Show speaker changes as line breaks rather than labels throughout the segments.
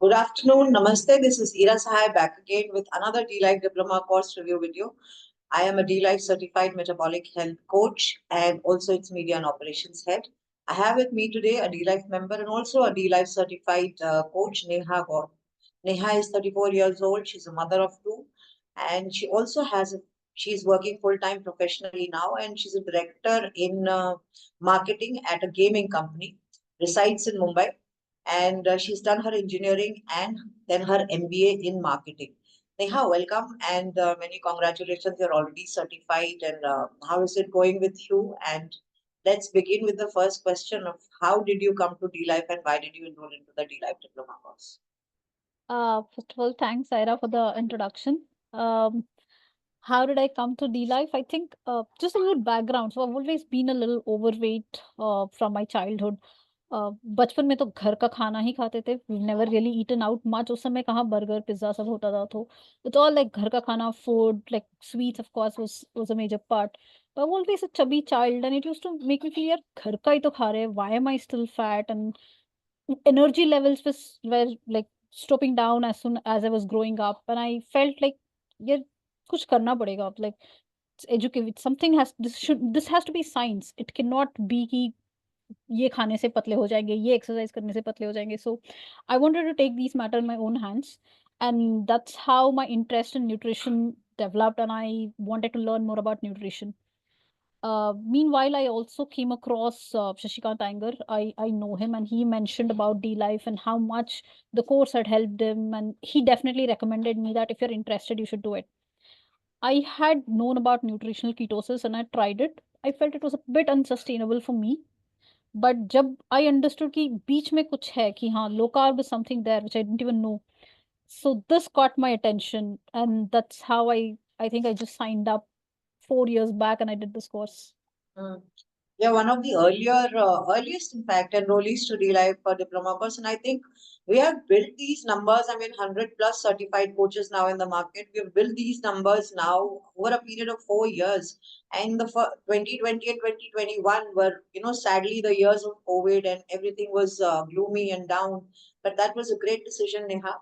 Good afternoon. Namaste. This is Ira Sahai back again with another D-Life Diploma course review video. I am a D-Life certified metabolic health coach and also its media and operations head. I have with me today a D-Life member and also a D-Life certified coach, Neha Gaur. Neha is 34 years old. She's a mother of two, and she also she's working full-time professionally now, and she's a director in marketing at a gaming company, resides in Mumbai, and she's done her engineering and then her MBA in marketing. Neha, welcome and many congratulations. You're already certified. And how is it going with you? And let's begin with the first question of how did you come to D Life and why did you enroll into the D Life diploma course?
First of all, thanks, Ira, for the introduction. Um, how did I come to D Life? I think just a little background. So I've always been a little overweight from my childhood. बचपन में तो घर का खाना ही खाते थे. We've never really eaten out much. उस समय कहाँ बर्गर पिज्जा सब होता था. तो it's all like घर का खाना, food, like sweets of course was a major part. But I'm always a chubby child, and it used to make me feel यार घर का ही तो खा रहे हैं. Why am I still fat? And energy levels were like stopping down as soon as I was growing up, and I felt like yeah, कुछ करना पड़ेगा. Like educate something this has to be science. It cannot be कि ये खाने से पतले हो जाएंगे, ये एक्सरसाइज करने से पतले हो जाएंगे. So I wanted to take these matter in my own hands, and that's how my interest in nutrition developed, and I wanted to learn more about nutrition. Meanwhile, I also came across Shashikant Iyengar. I know him, and he mentioned about D Life and how much the course had helped him. And he definitely recommended me that if you're interested, you should do it. I had known about nutritional ketosis and I tried it. I felt it was a bit unsustainable for me. But जब I understood कि बीच में कुछ है कि हाँ low carb is something there which I didn't even know. So this caught my attention, and that's how I think I just signed up 4 years back and I did this course.
Mm. Yeah, one of the earliest, in fact, enrollees to D-Life diploma course. And I think we have built these numbers. I mean, 100 plus certified coaches now in the market. We have built these numbers now over a period of 4 years. And the 2020 and 2021 were, sadly the years of COVID and everything was gloomy and down. But that was a great decision, Neha.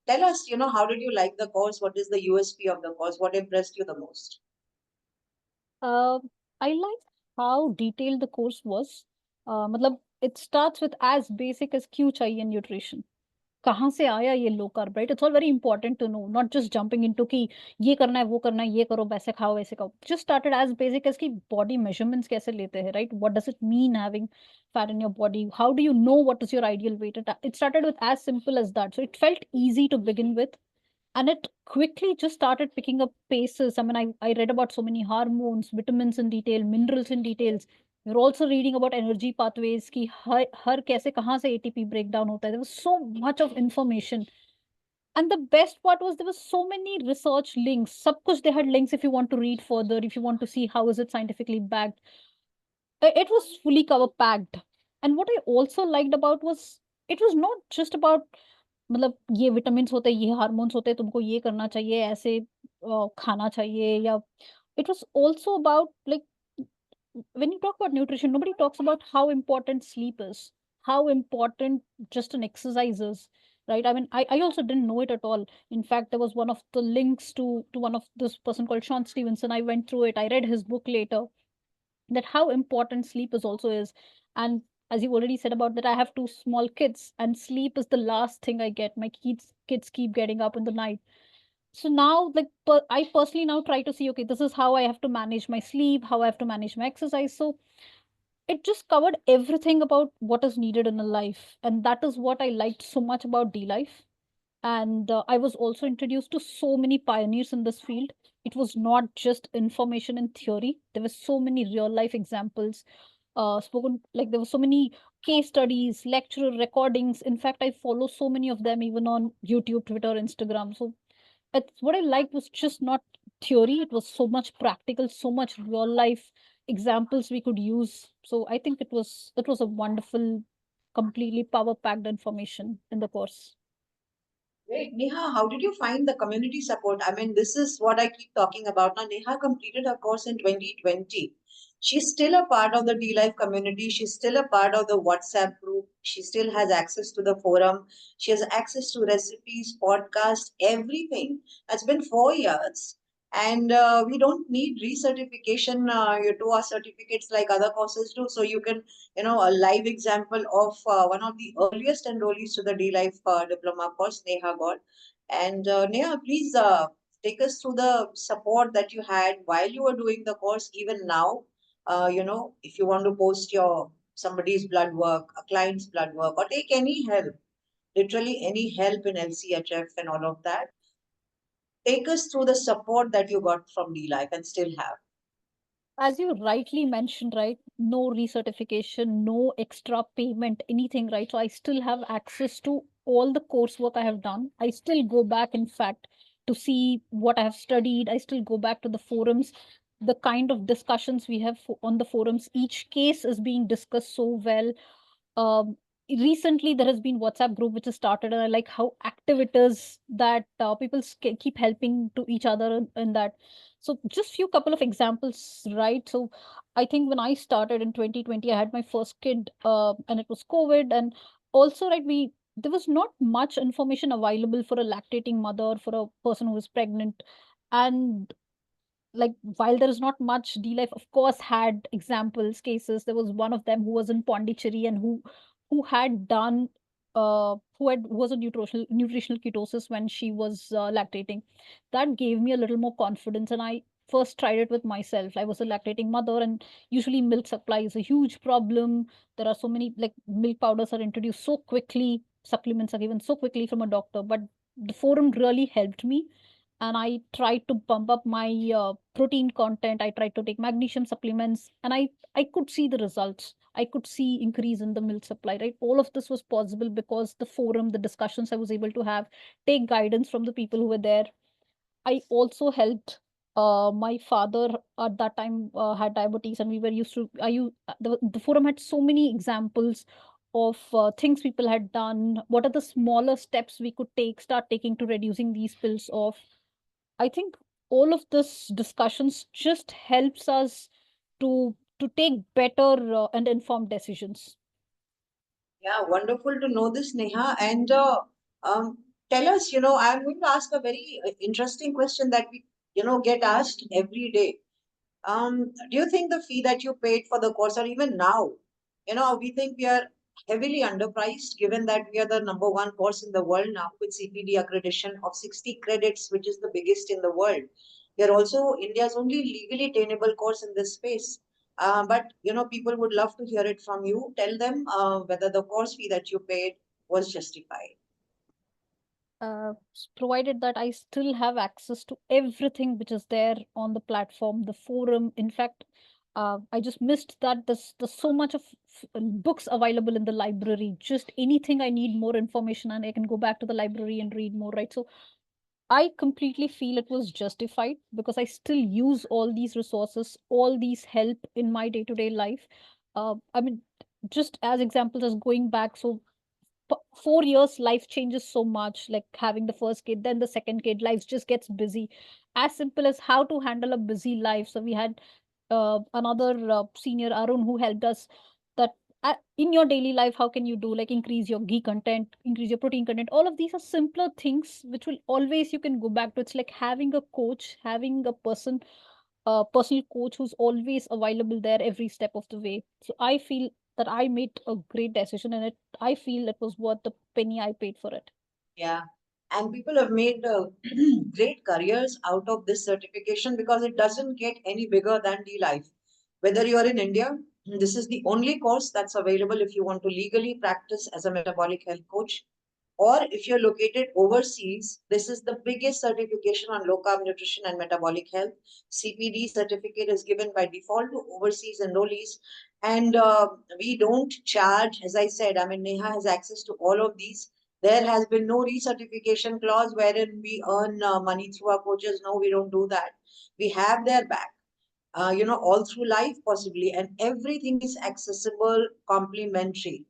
Tell us, how did you like the course? What is the USP of the course? What impressed you the most?
Uh, I like how detailed the course was. मतलब it starts with as basic as क्यों चाहिए nutrition. कहाँ से आया ये low carb, right? It's all very important to know, not just jumping into कि ये करना है, वो करना है, ये करो, वैसे खाओ, वैसे खाओ. Just started as basic as कि body measurements कैसे लेते हैं, right? What does it mean having fat in your body? How do you know what is your ideal weight? It started with as simple as that. So it felt easy to begin with, and it quickly just started picking up paces. I mean, I read about so many hormones, vitamins in detail, minerals in details. We're also reading about energy pathways ki har kaise kahan se ATP breakdown hota hai. There was so much of information. And the best part was there was so many research links. Sab kuch they had links if you want to read further, if you want to see how is it scientifically backed. It was fully cover packed. And what I also liked about was it was not just about मतलब ये vitamins होते हैं, ये hormones होते हैं, तुमको ये करना चाहिए, ऐसे खाना चाहिए, या it was also about like when you talk about nutrition, nobody talks about how important sleep is, how important just an exercise is, right? I mean, I also didn't know it at all. In fact, there was one of the links to one of this person called Sean Stevenson. I went through it. I read his book later, that how important sleep is also is. And as you already said about that, I have two small kids and sleep is the last thing I get. My kids keep getting up in the night. So now like I personally now try to see, okay, this is how I have to manage my sleep, how I have to manage my exercise. So it just covered everything about what is needed in a life, and that is what I liked so much about D Life. And I was also introduced to so many pioneers in this field. It was not just information and theory. There were so many real life examples spoken, like there were so many case studies, lecture recordings. In fact, I follow so many of them even on YouTube, Twitter, Instagram. So it's what I liked was just not theory. It was so much practical, so much real life examples we could use. So I think it was a wonderful, completely power packed information in the course.
Great. Neha, how did you find the community support? I mean, this is what I keep talking about. Now, Neha completed her course in 2020. She's still a part of the D Life community. She's still a part of the WhatsApp group. She still has access to the forum. She has access to recipes, podcasts, everything. It's been 4 years. And we don't need recertification to our certificates like other courses do. So you can, a live example of one of the earliest enrollees to the D Life diploma course, Neha got. And Neha, please take us through the support that you had while you were doing the course, even now. If you want to post your somebody's blood work, a client's blood work, or take any help, literally any help in LCHF and all of that, take us through the support that you got from D Life and still have.
As you rightly mentioned, right, no recertification, no extra payment, anything, right? So I still have access to all the coursework I have done. I still go back, in fact, to see what I have studied. I still go back to the forums, the kind of discussions we have on the forums. Each case is being discussed so well. um, Recently there has been WhatsApp group which has started, and I like how active it is, that people keep helping to each other in that. So just few couple of examples, right? So I think when I started in 2020, I had my first kid, and it was COVID. And also, right, we there was not much information available for a lactating mother, for a person who is pregnant. And like, while there is not much, D Life of course had examples, cases. There was one of them who was in Pondicherry, and who had done who was on nutritional ketosis when she was lactating. That gave me a little more confidence, and I first tried it with myself. I was a lactating mother, and usually milk supply is a huge problem. There are so many, like, milk powders are introduced so quickly, supplements are given so quickly from a doctor. But the forum really helped me, and I tried to pump up my protein content. I tried to take magnesium supplements, and I could see the results. I could see increase in the milk supply. Right, all of this was possible because the forum, the discussions I was able to have, take guidance from the people who were there. I also helped. My father at that time had diabetes, and we were used to. The forum had so many examples of things people had done. What are the smaller steps we could take, start taking to reducing these pills off? I think all of this discussions just helps us to take better and informed decisions.
Yeah, wonderful to know this, Neha. And um, tell us, I'm going to ask a very interesting question that we, get asked every day. Do you think the fee that you paid for the course, or even now, we think we are heavily underpriced, given that we are the number one course in the world now with CPD accreditation of 60 credits, which is the biggest in the world. We are also India's only legally attainable course in this space. But people would love to hear it from you. Tell them whether the course fee that you paid was justified.
Provided that I still have access to everything which is there on the platform, the forum. In fact, I just missed that there's so much of books available in the library. Just anything I need more information, and I can go back to the library and read more. Right, so I completely feel it was justified because I still use all these resources, all these help in my day to day life. I mean, just as examples, as going back, so 4 years, life changes so much. Like having the first kid, then the second kid, life just gets busy. As simple as how to handle a busy life. So we had another senior, Arun, who helped us that in your daily life, how can you do, like, increase your ghee content, increase your protein content. All of these are simpler things which will always you can go back to. It's like having a coach, having a personal coach who's always available there every step of the way. So I feel that I made a great decision, and I feel it was worth the penny I paid for it.
Yeah. And people have made great careers out of this certification because it doesn't get any bigger than D Life. Whether you're in India, this is the only course that's available if you want to legally practice as a metabolic health coach. Or if you're located overseas, this is the biggest certification on low carb nutrition and metabolic health. CPD certificate is given by default to overseas enrollees. And we don't charge, as I said, I mean, Neha has access to all of these. There has been no recertification clause wherein we earn money through our coaches. No, we don't do that. We have their back, all through life possibly, and everything is accessible, complimentary.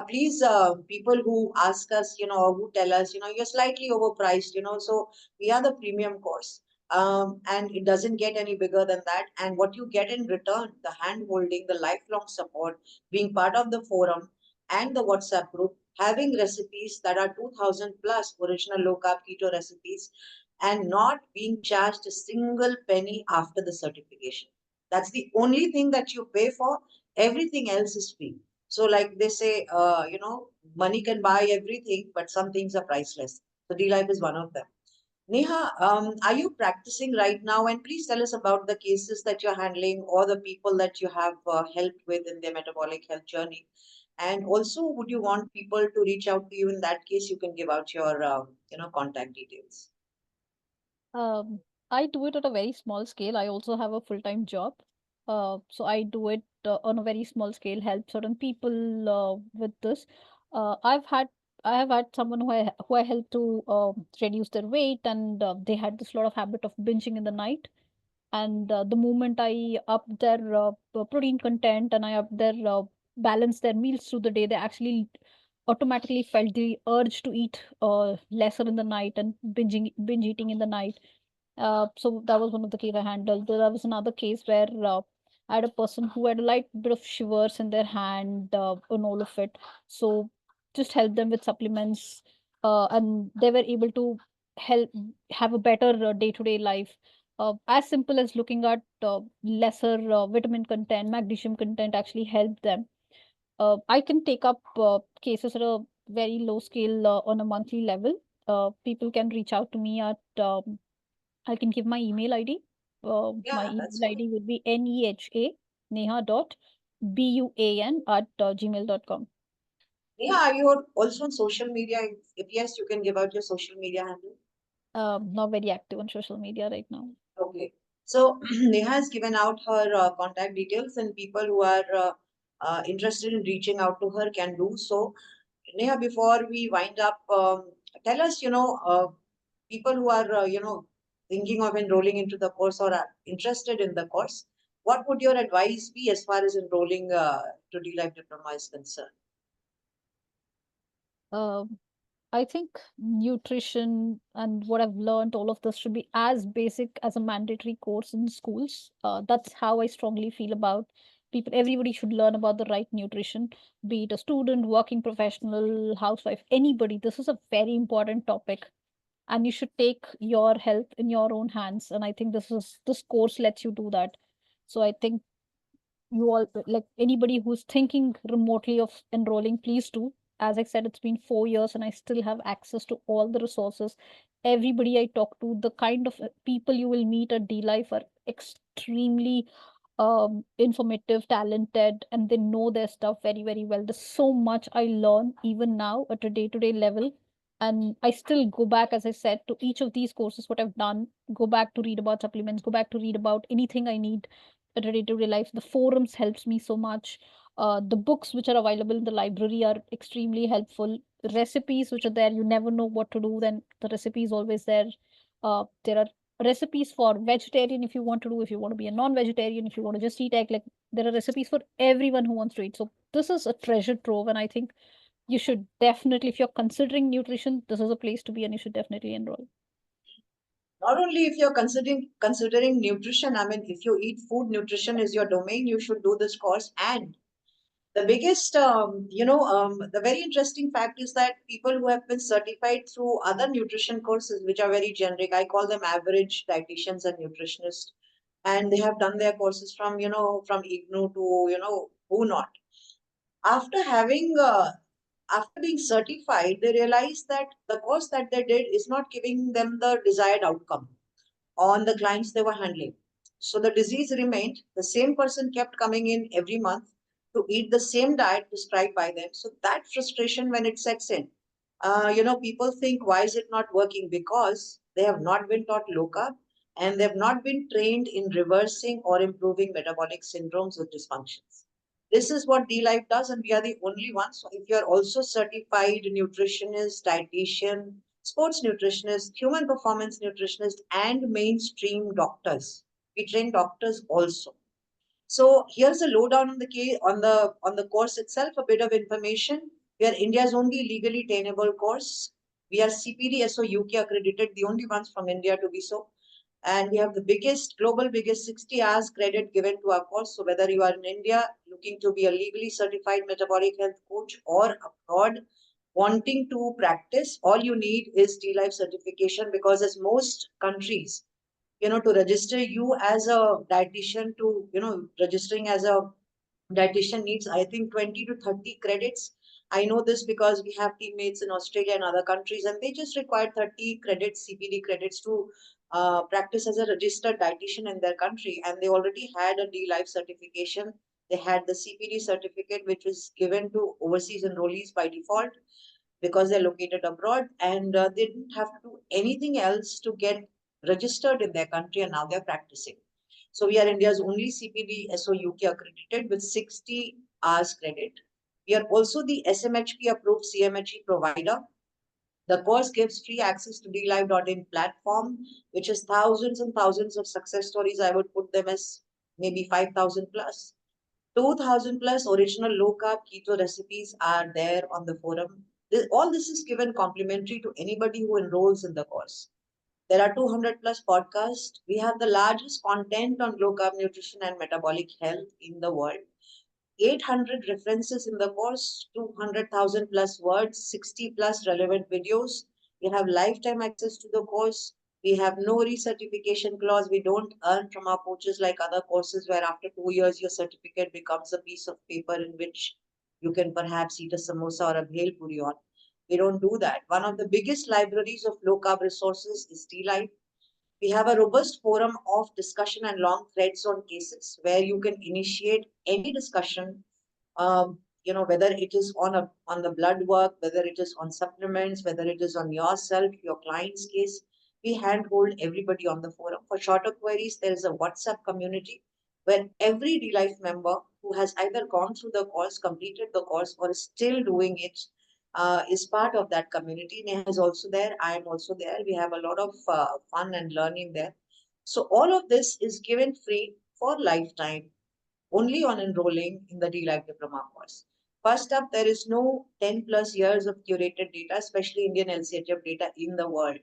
Please, people who ask us, or who tell us, you're slightly overpriced, so we are the premium course. And it doesn't get any bigger than that. And what you get in return, the hand holding, the lifelong support, being part of the forum and the WhatsApp group, having recipes that are 2000 plus original low carb keto recipes, and not being charged a single penny after the certification. That's the only thing that you pay for. Everything else is free. So, like they say, money can buy everything, but some things are priceless. So, D Life is one of them. Neha, are you practicing right now? And please tell us about the cases that you're handling or the people that you have helped with in their metabolic health journey. And also, would you want people to reach out to you? In that case, you can give out your, contact details.
Um, I do it at a very small scale. I also have a full-time job. So I do it on a very small scale, help certain people with this. Uh, I've had I have had someone who I helped to reduce their weight, and they had this lot of habit of binging in the night. And the moment I up their protein content and I up their balance their meals through the day, they actually automatically felt the urge to eat lesser in the night and binge eating in the night. So that was one of the case I handled. There was another case where I had a person who had a light bit of shivers in their hand on all of it. So just help them with supplements, and they were able to help have a better day-to-day life. As simple as looking at lesser vitamin content, magnesium content actually helped them. I can take up cases at a very low scale on a monthly level. People can reach out to me at I can give my email ID. My
Yeah, that's
email
fine.
ID would be neha dot buan at gmail.com.
Neha, are you also on social media? If yes, you can give out your social media handle.
Not very active on social media right now.
Okay. So Neha has given out her contact details, and people who are interested in reaching out to her can do so. Neha, before we wind up, tell us, people who are, thinking of enrolling into the course or are interested in the course, what would your advice be as far as enrolling to D-Life Diploma is concerned?
Um I think nutrition and what I've learned, all of this should be as basic as a mandatory course in schools. That's how I strongly feel about people. Everybody should learn about the right nutrition, be it a student, working professional, housewife, anybody. This is a very important topic, and you should take your health in your own hands. And I think this course lets you do that. So I think you all, like anybody who's thinking remotely of enrolling, please do. As I said, it's been 4 years and I still have access to all the resources. Everybody I talk to, the kind of people you will meet at D Life are extremely informative, talented, and they know their stuff very, very well. There's so much I learn even now at a day-to-day level. And I still go back, as I said, to each of these courses, what I've done, go back to read about supplements, go back to read about anything I need day-to-day life. The forums helps me so much. The books which are available in the library are extremely helpful. Recipes which are there, you never know what to do, then the recipe is always there. There are recipes for vegetarian if you want to do, if you want to be a non-vegetarian, if you want to just eat egg, like there are recipes for everyone who wants to eat. So this is a treasure trove, and I think you should definitely, if you're considering nutrition, this is a place to be, and you should definitely enroll.
Not only if you're considering nutrition, I mean, if you eat food, nutrition is your domain, you should do this course. And the biggest, the very interesting fact is that people who have been certified through other nutrition courses, which are very generic, I call them average dietitians and nutritionists, and they have done their courses from, from IGNU to, who not. After after being certified, they realized that the course that they did is not giving them the desired outcome on the clients they were handling. So the disease remained. The same person kept coming in every month to eat the same diet prescribed by them. So that frustration, when it sets in, people think, why is it not working? Because they have not been taught low carb and they have not been trained in reversing or improving metabolic syndromes or dysfunctions. This is what D Life does, and we are the only ones. So if you are also certified nutritionist, dietitian, sports nutritionist, human performance nutritionist, and mainstream doctors. We train doctors also. So here's a lowdown on the on the course itself. A bit of information. We are India's only legally trainable course. We are CPD SO UK accredited, the only ones from India to be so. And we have the global biggest 60 hours credit given to our course. So whether you are in India looking to be a legally certified metabolic health coach or abroad wanting to practice, all you need is D-Life certification, because as most countries, to register you as a dietitian, registering as a dietitian needs, I think, 20 to 30 credits. I know this because we have teammates in Australia and other countries, and they just require 30 credits, CPD credits, to practice as a registered dietitian in their country. And they already had a D-Life certification. They had the CPD certificate, which was given to overseas enrollees by default because they're located abroad, and they didn't have to do anything else to get registered in their country, and now they're practicing. So we are India's only CPD SO UK accredited with 60 hours credit. We are also the SMHP approved CMHE provider. The course gives free access to DLive.in platform, which is thousands and thousands of success stories. I would put them as maybe 5,000 plus. 2,000 plus original low carb keto recipes are there on the forum. All this is given complimentary to anybody who enrolls in the course. There are 200 plus podcasts. We have the largest content on low carb nutrition and metabolic health in the world. 800 references in the course, 200,000 plus words, 60 plus relevant videos. We have lifetime access to the course. We have no recertification clause. We don't earn from our coaches like other courses where after 2 years your certificate becomes a piece of paper in which you can perhaps eat a samosa or a bhel puri on. We don't do that. One of the biggest libraries of low carb resources is D-Life. We have a robust forum of discussion and long threads on cases where you can initiate any discussion, whether it is on the blood work, whether it is on supplements, whether it is on yourself, your client's case. We handhold everybody on the forum. For shorter queries, there is a WhatsApp community where every D-Life member who has either gone through the course, completed the course, or is still doing it is part of that community. Neha is also there. I am also there. We have a lot of fun and learning there. So all of this is given free for lifetime, only on enrolling in the D-Life Diploma course. First up, there is no 10 plus years of curated data, especially Indian LCHF data in the world.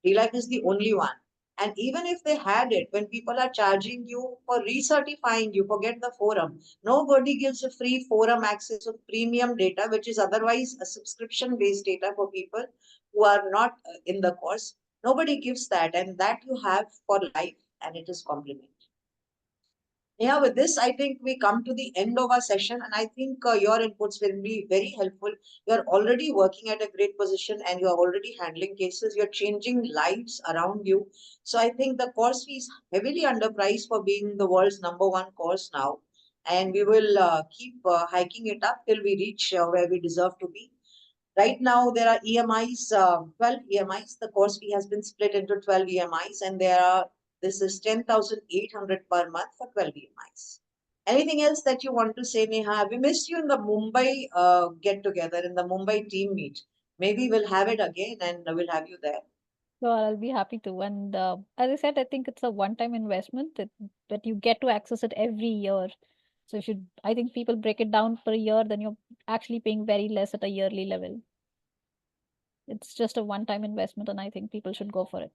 D-Life is the only one. And even if they had it, when people are charging you for recertifying you, forget the forum. Nobody gives a free forum access of premium data, which is otherwise a subscription-based data for people who are not in the course. Nobody gives that, and that you have for life, and it is complimentary. Yeah, with this, I think we come to the end of our session, and I think your inputs will be very helpful. You're already working at a great position and you're already handling cases. You're changing lives around you. So I think the course fee is heavily underpriced for being the world's #1 course now. And we will keep hiking it up till we reach where we deserve to be. Right now, there are EMIs, 12 EMIs. The course fee has been split into 12 EMIs, and this is 10,800 per month for 12 EMIs. Anything else that you want to say, Neha? We missed you in the Mumbai get together, in the Mumbai team meet. Maybe we'll have it again and we'll have you there.
So I'll be happy to. And as I said, I think it's a one-time investment that you get to access it every year. So I think people break it down for a year, then you're actually paying very less at a yearly level. It's just a one-time investment, and I think people should go for it.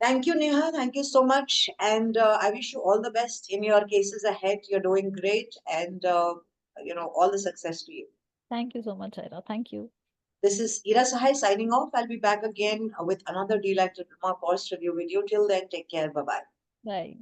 Thank you, Neha. Thank you so much. And I wish you all the best in your cases ahead. You're doing great, and all the success to you.
Thank you so much, Ira. Thank you.
This is Ira Sahai signing off. I'll be back again with another D-Life Diploma course review video. Till then, take care. Bye-bye.
Bye.